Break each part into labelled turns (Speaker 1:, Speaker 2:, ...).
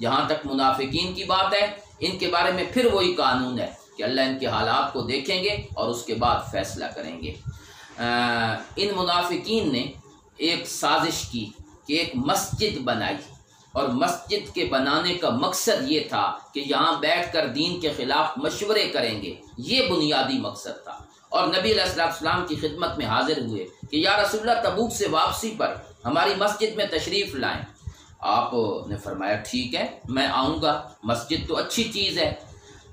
Speaker 1: جہاں تک منافقین کی بات ہے، ان کے بارے میں پھر وہی قانون ہے کہ اللہ ان کے حالات کو دیکھیں گے اور اس کے بعد فیصلہ کریں گے۔ ان منافقین نے ایک سازش کی کہ ایک مسجد بنائی، اور مسجد کے بنانے کا مقصد یہ تھا کہ یہاں بیٹھ کر دین کے خلاف مشورے کریں گے، یہ بنیادی مقصد تھا۔ اور نبی علیہ السلام کی خدمت میں حاضر ہوئے کہ یا رسول اللہ، تبوک سے واپسی پر ہماری مسجد میں تشریف لائیں۔ آپ نے فرمایا ٹھیک ہے، میں آؤں گا، مسجد تو اچھی چیز ہے۔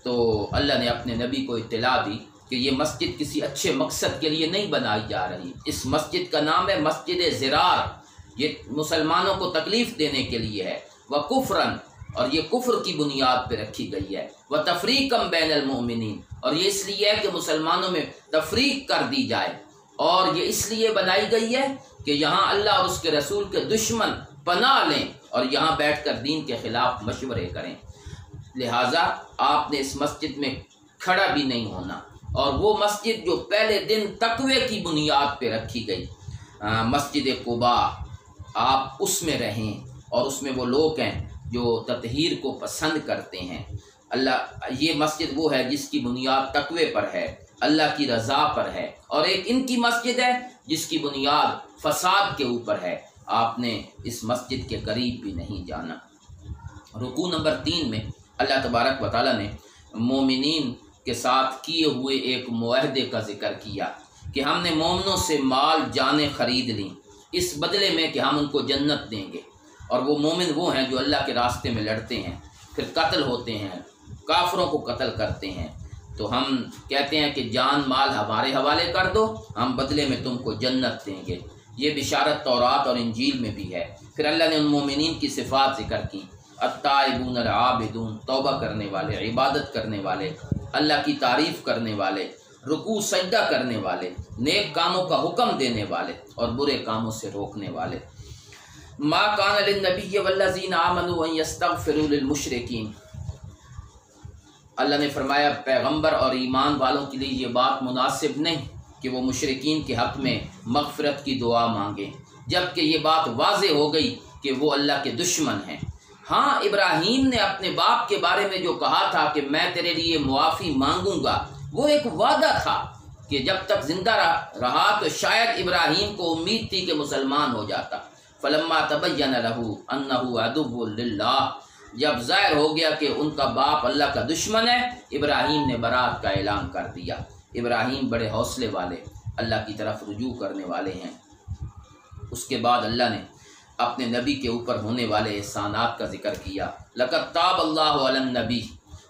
Speaker 1: تو اللہ نے اپنے نبی کو اطلاع دی کہ یہ مسجد کسی اچھے مقصد کے لیے نہیں بنائی جا رہی، اس مسجد کا نام ہے مسجد زرار، یہ مسلمانوں کو تکلیف دینے کے لیے ہے، وہ کفرن، اور یہ کفر کی بنیاد پہ رکھی گئی ہے، وہ تفریقم بین المؤمنین، اور یہ اس لیے ہے کہ مسلمانوں میں تفریق کر دی جائے، اور یہ اس لیے بنائی گئی ہے کہ یہاں اللہ اور اس کے رسول کے دشمن پناہ لیں اور یہاں بیٹھ کر دین کے خلاف مشورے کریں۔ لہٰذا آپ نے اس مسجد میں کھڑا بھی نہیں ہونا، اور وہ مسجد جو پہلے دن تقوی کی بنیاد پہ رکھی گئی، مسجد قباء، آپ اس میں رہیں، اور اس میں وہ لوگ ہیں جو تطہیر کو پسند کرتے ہیں۔ اللہ، یہ مسجد وہ ہے جس کی بنیاد تقوی پر ہے، اللہ کی رضا پر ہے، اور ایک ان کی مسجد ہے جس کی بنیاد فساد کے اوپر ہے۔ آپ نے اس مسجد کے قریب بھی نہیں جانا۔ رکوع نمبر 3 میں اللہ تبارک و تعالیٰ نے مومنین کے ساتھ کیے ہوئے ایک معاہدے کا ذکر کیا کہ ہم نے مومنوں سے مال جانیں خرید لیں اس بدلے میں کہ ہم ان کو جنت دیں گے، اور وہ مومن وہ ہیں جو اللہ کے راستے میں لڑتے ہیں، پھر قتل ہوتے ہیں، کافروں کو قتل کرتے ہیں، تو ہم کہتے ہیں کہ جان مال ہمارے حوالے کر دو، ہم بدلے میں تم کو جنت دیں گے۔ یہ بشارت تورات اور انجیل میں بھی ہے۔ پھر اللہ نے ان مومنین کی صفات ذکر کی، التائبون العابدون، توبہ کرنے والے، عبادت کرنے والے، اللہ کی تعریف کرنے والے، رکوع سجدہ کرنے والے، نیک کاموں کا حکم دینے والے اور برے کاموں سے روکنے والے۔ ما کان للنبی والذین آمنوا ان یستغفروا للمشرکین، اللہ نے فرمایا پیغمبر اور ایمان والوں کے لیے یہ بات مناسب نہیں کہ وہ مشرکین کے حق میں مغفرت کی دعا مانگیں، جبکہ یہ بات واضح ہو گئی کہ وہ اللہ کے دشمن ہیں۔ ہاں، ابراہیم نے اپنے باپ کے بارے میں جو کہا تھا کہ میں تیرے لیے معافی مانگوں گا، وہ ایک وعدہ تھا کہ جب تک زندہ رہا تو شاید ابراہیم کو امید تھی کہ مسلمان ہو جاتا۔ فلما تبین لہ انہ عدو للہ، جب ظاہر ہو گیا کہ ان کا باپ اللہ کا دشمن ہے، ابراہیم نے برات کا اعلان کر دیا۔ ابراہیم بڑے حوصلے والے، اللہ کی طرف رجوع کرنے والے ہیں۔ اس کے بعد اللہ نے اپنے نبی کے اوپر ہونے والے احسانات کا ذکر کیا۔ لقد تاب اللہ علی النبی،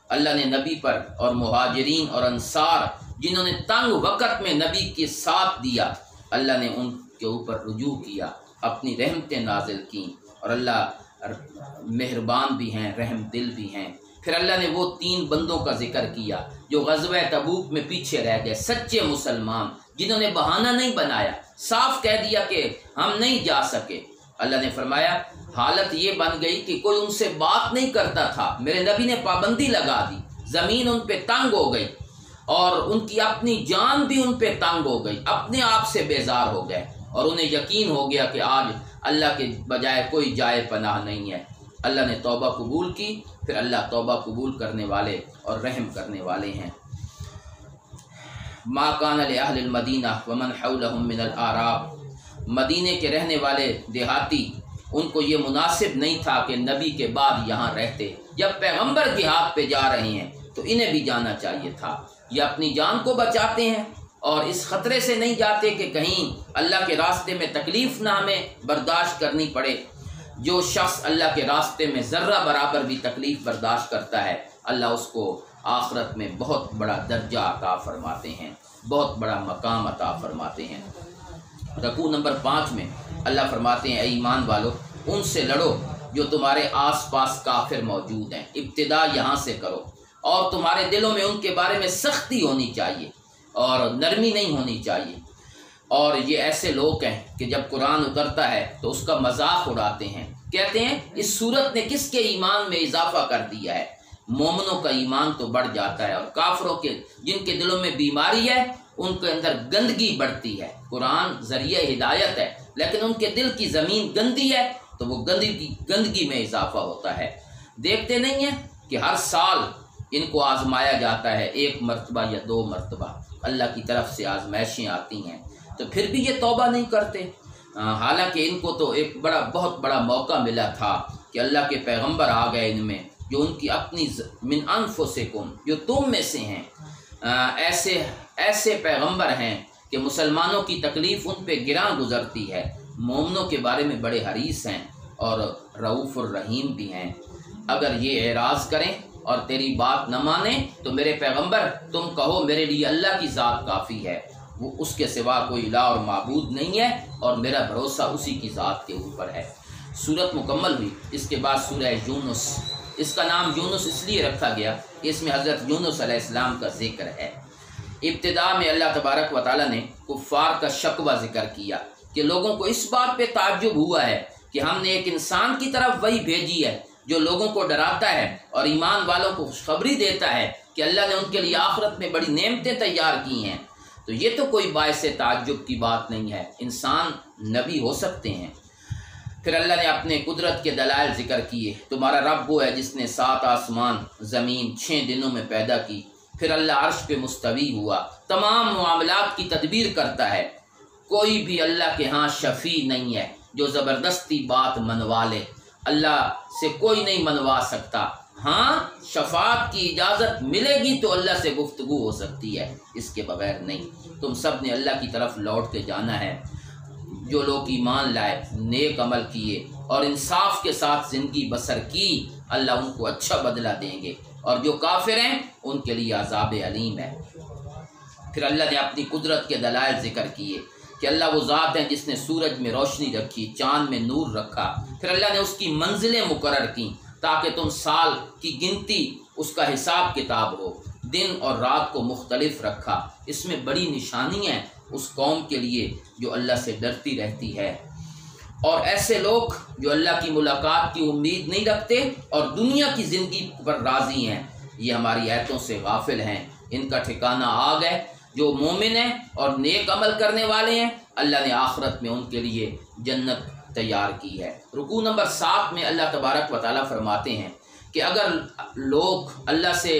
Speaker 1: اللہ نے نبی پر اور مہاجرین اور انصار جنہوں نے تنگ وقت میں نبی کے ساتھ دیا، اللہ نے ان کے اوپر رجوع کیا، اپنی رحمتیں نازل کیں، اور اللہ مہربان بھی ہیں، رحم دل بھی ہیں۔ پھر اللہ نے وہ 3 بندوں کا ذکر کیا جو غزوہ تبوک میں پیچھے رہ گئے، سچے مسلمان جنہوں نے بہانہ نہیں بنایا، صاف کہہ دیا کہ ہم نہیں جا سکے۔ اللہ نے فرمایا حالت یہ بن گئی کہ کوئی ان سے بات نہیں کرتا تھا، میرے نبی نے پابندی لگا دی، زمین ان پہ تنگ ہو گئی، اور ان کی اپنی جان بھی ان پہ تنگ ہو گئی، اپنے آپ سے بیزار ہو گئے، اور انہیں یقین ہو گیا کہ آج اللہ کے بجائے کوئی جائے پناہ نہیں ہے۔ اللہ نے توبہ قبول کی، پھر اللہ توبہ قبول کرنے والے اور رحم کرنے والے ہیں۔ ما کان لأہل المدینہ ومن حولہم من الاعراب، مدینے کے رہنے والے دیہاتی، ان کو یہ مناسب نہیں تھا کہ نبی کے بعد یہاں رہتے، جب پیغمبر کے ہاتھ پہ جا رہے ہیں تو انہیں بھی جانا چاہیے تھا۔ یہ اپنی جان کو بچاتے ہیں اور اس خطرے سے نہیں جاتے کہ کہیں اللہ کے راستے میں تکلیف نہ ہمیں برداشت کرنی پڑے۔ جو شخص اللہ کے راستے میں ذرہ برابر بھی تکلیف برداشت کرتا ہے، اللہ اس کو آخرت میں بہت بڑا درجہ عطا فرماتے ہیں، بہت بڑا مقام عطا فرماتے ہیں۔ رکوع نمبر 5 میں اللہ فرماتے ہیں اے ایمان والو، ان سے لڑو جو تمہارے آس پاس کافر موجود ہیں، ابتدا یہاں سے کرو، اور تمہارے دلوں میں ان کے بارے میں سختی ہونی چاہیے اور نرمی نہیں ہونی چاہیے۔ اور یہ ایسے لوگ ہیں کہ جب قرآن اترتا ہے تو اس کا مذاق اڑاتے ہیں، کہتے ہیں اس صورت نے کس کے ایمان میں اضافہ کر دیا ہے۔ مومنوں کا ایمان تو بڑھ جاتا ہے، اور کافروں کے جن کے دلوں میں بیماری ہے ان کے اندر گندگی بڑھتی ہے۔ قرآن ذریعہ ہدایت ہے، لیکن ان کے دل کی زمین گندی ہے تو وہ گندگی میں اضافہ ہوتا ہے۔ دیکھتے نہیں ہیں کہ ہر سال ان کو آزمایا جاتا ہے، 1 مرتبہ یا 2 مرتبہ اللہ کی طرف سے آزمائشیں آتی ہیں، تو پھر بھی یہ توبہ نہیں کرتے۔ حالانکہ ان کو تو ایک بہت بڑا موقع ملا تھا کہ اللہ کے پیغمبر آ گئے ان میں، جو ان کی اپنی من انفسکم، جو تم میں سے ہیں، ایسے پیغمبر ہیں کہ مسلمانوں کی تکلیف ان پہ گراں گزرتی ہے، مومنوں کے بارے میں بڑے حریص ہیں اور رؤوف الرحیم بھی ہیں۔ اگر یہ اعراض کریں اور تیری بات نہ مانیں تو میرے پیغمبر تم کہو میرے لیے اللہ کی ذات کافی ہے، وہ اس کے سوا کوئی الہ اور معبود نہیں ہے، اور میرا بھروسہ اسی کی ذات کے اوپر ہے۔ سورت مکمل ہوئی۔ اس کے بعد سورہ یونس، اس کا نام یونس اس لیے رکھا گیا کہ اس میں حضرت یونس علیہ السلام کا ذکر ہے۔ ابتدا میں اللہ تبارک و تعالیٰ نے کفار کا شکوہ ذکر کیا کہ لوگوں کو اس بات پہ تعجب ہوا ہے کہ ہم نے ایک انسان کی طرف وحی بھیجی ہے جو لوگوں کو ڈراتا ہے اور ایمان والوں کو خوشخبری دیتا ہے کہ اللہ نے ان کے لیے آخرت میں بڑی نعمتیں تیار کی ہیں، تو یہ تو کوئی باعث تعجب کی بات نہیں ہے، انسان نبی ہو سکتے ہیں۔ پھر اللہ نے اپنے قدرت کے دلائل ذکر کیے، تمہارا رب وہ ہے جس نے 7 آسمان زمین 6 دنوں میں پیدا کی، پھر اللہ عرش پہ مستوی ہوا، تمام معاملات کی تدبیر کرتا ہے، کوئی بھی اللہ کے ہاں شفیع نہیں ہے جو زبردستی بات منوا لے، اللہ سے کوئی نہیں منوا سکتا، ہاں شفاعت کی اجازت ملے گی تو اللہ سے گفتگو ہو سکتی ہے، اس کے بغیر نہیں۔ تم سب نے اللہ کی طرف لوٹ کے جانا ہے۔ جو لوگ ایمان لائے، نیک عمل کیے اور انصاف کے ساتھ زندگی بسر کی، اللہ ان کو اچھا بدلہ دیں گے، اور جو کافر ہیں ان کے لیے عذاب علیم ہے۔ پھر اللہ نے اپنی قدرت کے دلائل ذکر کیے کہ اللہ وہ ذات ہے جس نے سورج میں روشنی رکھی، چاند میں نور رکھا، پھر اللہ نے اس کی منزلیں مقرر کی تاکہ تم سال کی گنتی اس کا حساب کتاب ہو، دن اور رات کو مختلف رکھا۔ اس میں بڑی نشانی ہے اس قوم کے لیے جو اللہ سے ڈرتی رہتی ہے، اور ایسے لوگ جو اللہ کی ملاقات کی امید نہیں رکھتے اور دنیا کی زندگی پر راضی ہیں، یہ ہماری آیتوں سے غافل ہیں، ان کا ٹھکانہ آگ ہے۔ جو مومن ہیں اور نیک عمل کرنے والے ہیں، اللہ نے آخرت میں ان کے لیے جنت تیار کی ہے۔ رکوع نمبر 7 میں اللہ تبارک و تعالیٰ فرماتے ہیں کہ اگر لوگ اللہ سے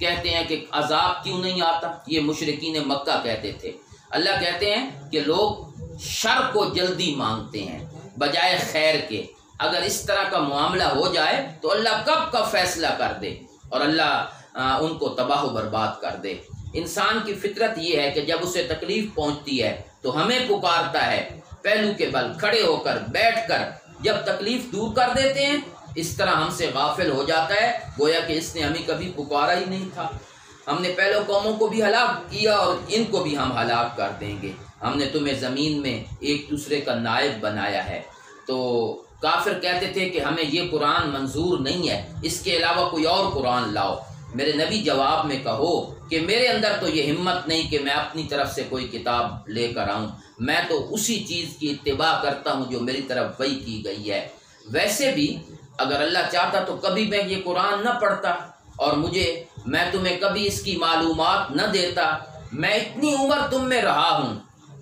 Speaker 1: کہتے ہیں کہ عذاب کیوں نہیں آتا، یہ مشرکین مکہ کہتے تھے، اللہ کہتے ہیں کہ لوگ شر کو جلدی مانگتے ہیں بجائے خیر کے، اگر اس طرح کا معاملہ ہو جائے تو اللہ کب کا فیصلہ کر دے اور اللہ ان کو تباہ و برباد کر دے۔ انسان کی فطرت یہ ہے کہ جب اسے تکلیف پہنچتی ہے تو ہمیں پکارتا ہے، پہلو کے بل کھڑے ہو کر بیٹھ کر جب تکلیف دور کر دیتے ہیں، اس طرح ہم سے غافل ہو جاتا ہے گویا کہ اس نے ہمیں کبھی پکارا ہی نہیں تھا۔ ہم نے پہلو قوموں کو بھی ہلاک کیا اور ان کو بھی ہم ہلاک کر دیں گے، ہم نے تمہیں زمین میں ایک دوسرے کا نائب بنایا ہے۔ تو کافر کہتے تھے کہ ہمیں یہ قرآن منظور نہیں ہے، اس کے علاوہ کوئی اور قرآن لاؤ۔ میرے نبی جواب میں کہو کہ میرے اندر تو یہ ہمت نہیں کہ میں اپنی طرف سے کوئی کتاب لے کر آؤں، میں تو اسی چیز کی اتباع کرتا ہوں جو میری طرف وحی کی گئی ہے۔ ویسے بھی اگر اللہ چاہتا تو کبھی میں یہ قرآن نہ پڑھتا اور میں تمہیں کبھی اس کی معلومات نہ دیتا۔ میں اتنی عمر تم میں رہا ہوں،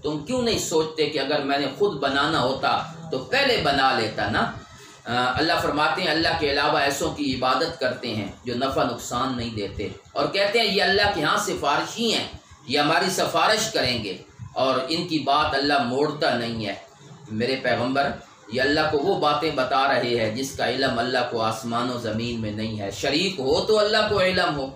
Speaker 1: تم کیوں نہیں سوچتے کہ اگر میں نے خود بنانا ہوتا تو پہلے بنا لیتا نا۔ اللہ فرماتے ہیں اللہ کے علاوہ ایسوں کی عبادت کرتے ہیں جو نفع نقصان نہیں دیتے، اور کہتے ہیں یہ اللہ کے ہاں سفارشی ہیں، یہ ہماری سفارش کریں گے، اور ان کی بات اللہ موڑتا نہیں ہے۔ میرے پیغمبر یہ اللہ کو وہ باتیں بتا رہے ہیں جس کا علم اللہ کو آسمان و زمین میں نہیں ہے، شریک ہو تو اللہ کو علم ہو۔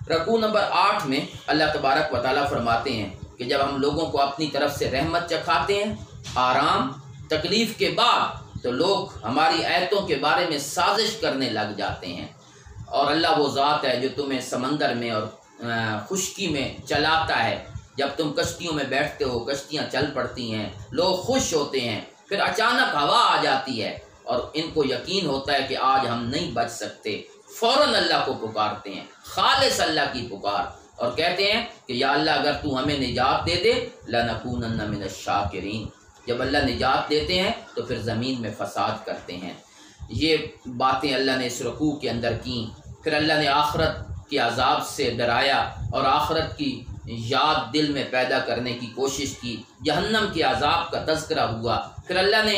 Speaker 1: رکوع نمبر 8 میں اللہ تبارک و تعالیٰ فرماتے ہیں کہ جب ہم لوگوں کو اپنی طرف سے رحمت چکھاتے ہیں، آرام، تکلیف کے بعد، تو لوگ ہماری آیتوں کے بارے میں سازش کرنے لگ جاتے ہیں، اور اللہ وہ ذات ہے جو تمہیں سمندر میں اور خشکی میں چلاتا ہے۔ جب تم کشتیوں میں بیٹھتے ہو کشتیاں چل پڑتی ہیں، لوگ خوش ہوتے ہیں، پھر اچانک ہوا آ جاتی ہے اور ان کو یقین ہوتا ہے کہ آج ہم نہیں بچ سکتے، فوراً اللہ کو پکارتے ہیں، خالص اللہ کی پکار، اور کہتے ہیں کہ یا اللہ اگر تو ہمیں نجات دے دے لَنَكُونَنَّ مِنَ الشَّاكِرِينَ۔ جب اللہ نجات دیتے ہیں تو پھر زمین میں فساد کرتے ہیں۔ یہ باتیں اللہ نے اس رکوع کے اندر کیں۔ پھر اللہ نے آخرت کے عذاب سے ڈرایا اور آخرت کی یاد دل میں پیدا کرنے کی کوشش کی، جہنم کے عذاب کا تذکرہ ہوا۔ پھر اللہ نے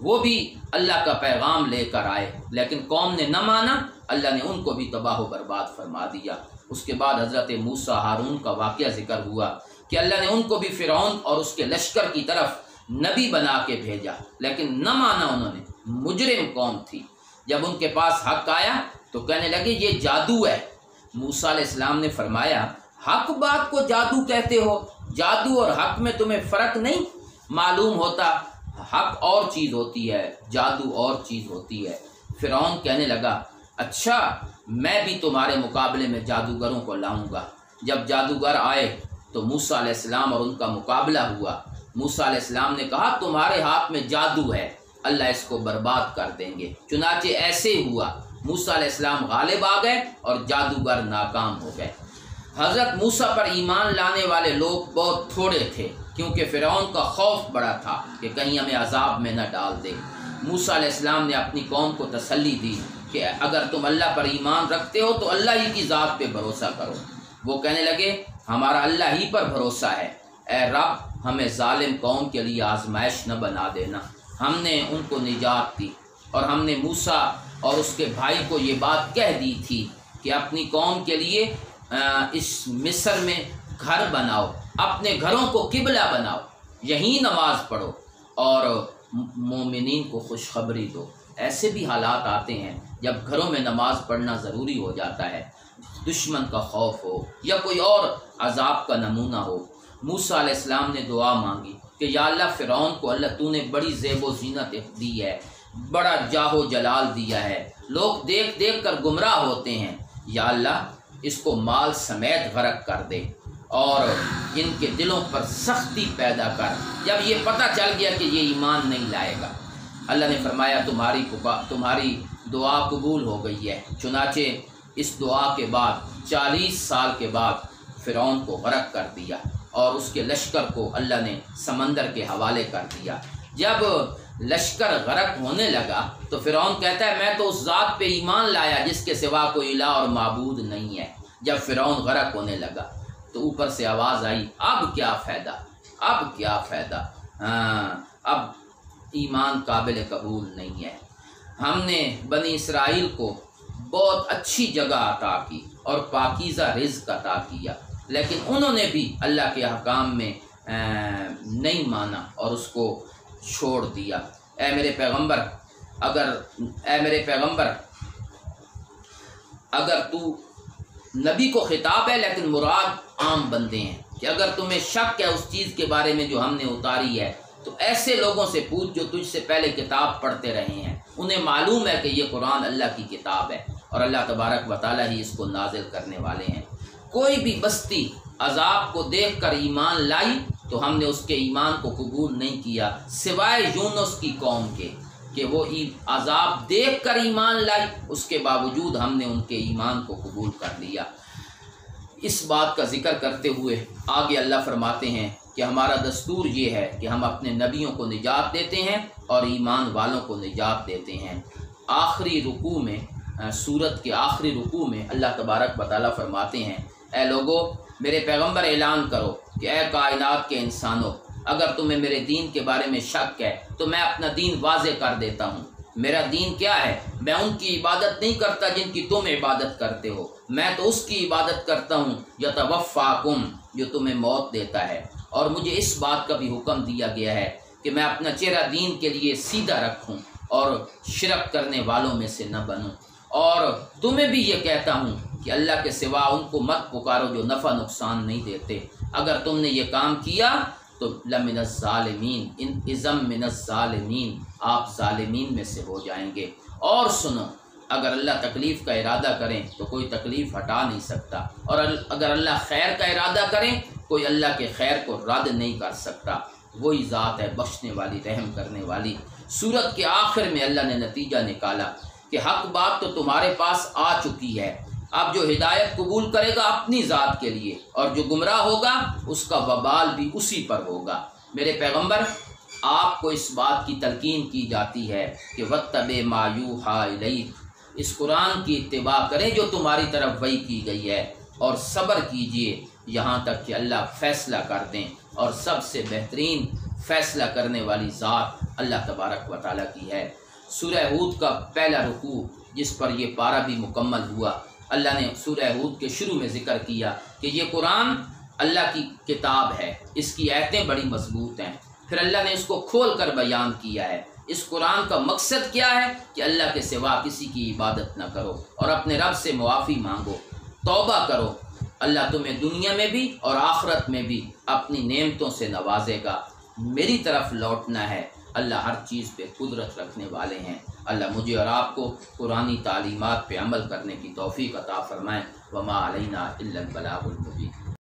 Speaker 1: وہ بھی اللہ کا پیغام لے کر آئے، لیکن قوم نے نہ مانا، اللہ نے ان کو بھی تباہ و برباد فرما دیا۔ اس کے بعد حضرت موسیٰ ہارون کا واقعہ ذکر ہوا کہ اللہ نے ان کو بھی فرعون اور اس کے لشکر کی طرف نبی بنا کے بھیجا، لیکن نہ مانا انہوں نے، مجرم قوم تھی۔ جب ان کے پاس حق آیا تو کہنے لگے یہ جادو ہے۔ موسیٰ علیہ السلام نے فرمایا حق بات کو جادو کہتے ہو؟ جادو اور حق میں تمہیں فرق نہیں معلوم ہوتا؟ حق اور چیز ہوتی ہے، جادو اور چیز ہوتی ہے۔ فرعون کہنے لگا اچھا میں بھی تمہارے مقابلے میں جادوگروں کو لاؤں گا۔ جب جادوگر آئے تو موسیٰ علیہ السلام اور ان کا مقابلہ ہوا۔ موسیٰ علیہ السلام نے کہا تمہارے ہاتھ میں جادو ہے، اللہ اس کو برباد کر دیں گے۔ چنانچہ ایسے ہوا، موسیٰ علیہ السلام غالب آ گئے اور جادوگر ناکام ہو گئے۔ حضرت موسیٰ پر ایمان لانے والے لوگ بہت تھوڑے تھے، کیونکہ فرعون کا خوف بڑا تھا کہ کہیں ہمیں عذاب میں نہ ڈال دے۔ موسیٰ علیہ السلام نے اپنی قوم کو تسلی دی کہ اگر تم اللہ پر ایمان رکھتے ہو تو اللہ ہی کی ذات پہ بھروسہ کرو۔ وہ کہنے لگے ہمارا اللہ ہی پر بھروسہ ہے، اے رب ہمیں ظالم قوم کے لیے آزمائش نہ بنا دینا۔ ہم نے ان کو نجات دی، اور ہم نے موسیٰ اور اس کے بھائی کو یہ بات کہہ دی تھی کہ اپنی قوم کے لیے اس مصر میں گھر بناؤ، اپنے گھروں کو قبلہ بناؤ، یہیں نماز پڑھو اور مومنین کو خوشخبری دو۔ ایسے بھی حالات آتے ہیں جب گھروں میں نماز پڑھنا ضروری ہو جاتا ہے، دشمن کا خوف ہو یا کوئی اور عذاب کا نمونہ ہو۔ موسیٰ علیہ السلام نے دعا مانگی کہ یا اللہ فرعون کو اللہ تو نے بڑی زیب و زینت دی ہے، بڑا جاہ و جلال دیا ہے، لوگ دیکھ دیکھ کر گمراہ ہوتے ہیں، یا اللہ اس کو مال سمیت غرق کر دے اور ان کے دلوں پر سختی پیدا کر جب یہ پتہ چل گیا کہ یہ ایمان نہیں لائے گا۔ اللہ نے فرمایا تمہاری دعا قبول ہو گئی ہے۔ چنانچہ اس دعا کے بعد 40 سال کے بعد فرعون کو غرق کر دیا اور اس کے لشکر کو اللہ نے سمندر کے حوالے کر دیا۔ جب لشکر غرق ہونے لگا تو فرعون کہتا ہے میں تو اس ذات پہ ایمان لایا جس کے سوا کوئی الہ اور معبود نہیں ہے۔ جب فرعون غرق ہونے لگا تو اوپر سے آواز آئی اب کیا فائدہ، اب کیا فائدہ، اب ایمان قابل قبول نہیں ہے۔ ہم نے بنی اسرائیل کو بہت اچھی جگہ عطا کی اور پاکیزہ رزق عطا کیا، لیکن انہوں نے بھی اللہ کے احکام میں نہیں مانا اور اس کو چھوڑ دیا۔ اے میرے پیغمبر اگر تو نبی کو خطاب ہے لیکن مراد عام بندے ہیں کہ اگر تمہیں شک ہے اس چیز کے بارے میں جو ہم نے اتاری ہے تو ایسے لوگوں سے پوچھ جو تجھ سے پہلے کتاب پڑھتے رہے ہیں، انہیں معلوم ہے کہ یہ قرآن اللہ کی کتاب ہے اور اللہ تبارک و تعالیٰ ہی اس کو نازل کرنے والے ہیں۔ کوئی بھی بستی عذاب کو دیکھ کر ایمان لائی تو ہم نے اس کے ایمان کو قبول نہیں کیا، سوائے یونس کی قوم کے کہ وہ عذاب دیکھ کر ایمان لائی، اس کے باوجود ہم نے ان کے ایمان کو قبول کر لیا۔ اس بات کا ذکر کرتے ہوئے آگے اللہ فرماتے ہیں کہ ہمارا دستور یہ ہے کہ ہم اپنے نبیوں کو نجات دیتے ہیں اور ایمان والوں کو نجات دیتے ہیں۔ آخری رکوع میں سورت کے آخری رکوع میں اللہ تبارک و تعالیٰ فرماتے ہیں اے لوگو میرے پیغمبر اعلان کرو کہ اے کائنات کے انسانوں اگر تمہیں میرے دین کے بارے میں شک ہے تو میں اپنا دین واضح کر دیتا ہوں۔ میرا دین کیا ہے؟ میں ان کی عبادت نہیں کرتا جن کی تم عبادت کرتے ہو، میں تو اس کی عبادت کرتا ہوں یتوفاکم جو تمہیں موت دیتا ہے، اور مجھے اس بات کا بھی حکم دیا گیا ہے کہ میں اپنا چہرہ دین کے لیے سیدھا رکھوں اور شرک کرنے والوں میں سے نہ بنوں، اور تمہیں بھی یہ کہتا ہوں کہ اللہ کے سوا ان کو مت پکارو جو نفع نقصان نہیں دیتے۔ اگر تم نے یہ کام کیا تو لمن الظالمین ان ازم من الظالمین آپ ظالمین میں سے ہو جائیں گے۔ اور سنو اگر اللہ تکلیف کا ارادہ کریں تو کوئی تکلیف ہٹا نہیں سکتا، اور اگر اللہ خیر کا ارادہ کریں کوئی اللہ کے خیر کو رد نہیں کر سکتا۔ وہی ذات ہے بخشنے والی رحم کرنے والی۔ سورت کے آخر میں اللہ نے نتیجہ نکالا کہ حق بات تو تمہارے پاس آ چکی ہے، اب جو ہدایت قبول کرے گا اپنی ذات کے لیے اور جو گمراہ ہوگا اس کا وبال بھی اسی پر ہوگا۔ میرے پیغمبر آپ کو اس بات کی تلقین کی جاتی ہے کہ وَاتَّبِعْ مَا یُوحَىٰ إِلَيْكَ اس قرآن کی اتباع کریں جو تمہاری طرف وحی کی گئی ہے، اور صبر کیجئے یہاں تک کہ اللہ فیصلہ کر دیں، اور سب سے بہترین فیصلہ کرنے والی ذات اللہ تبارک و تعالیٰ کی ہے۔ سورہ ہود کا پہلا رکوع جس پر یہ پارہ بھی مکمل ہوا، اللہ نے سورہ ہود کے شروع میں ذکر کیا کہ یہ قرآن اللہ کی کتاب ہے، اس کی آیتیں بڑی مضبوط ہیں۔ پھر اللہ نے اس کو کھول کر بیان کیا ہے۔ اس قرآن کا مقصد کیا ہے کہ اللہ کے سوا کسی کی عبادت نہ کرو اور اپنے رب سے معافی مانگو، توبہ کرو۔ اللہ تمہیں دنیا میں بھی اور آخرت میں بھی اپنی نعمتوں سے نوازے گا۔ میری طرف لوٹنا ہے، اللہ ہر چیز پہ قدرت رکھنے والے ہیں۔ اللہ مجھے اور آپ کو قرآنی تعلیمات پہ عمل کرنے کی توفیق عطا فرمائے۔ وما علینا الا البلاغ المبین۔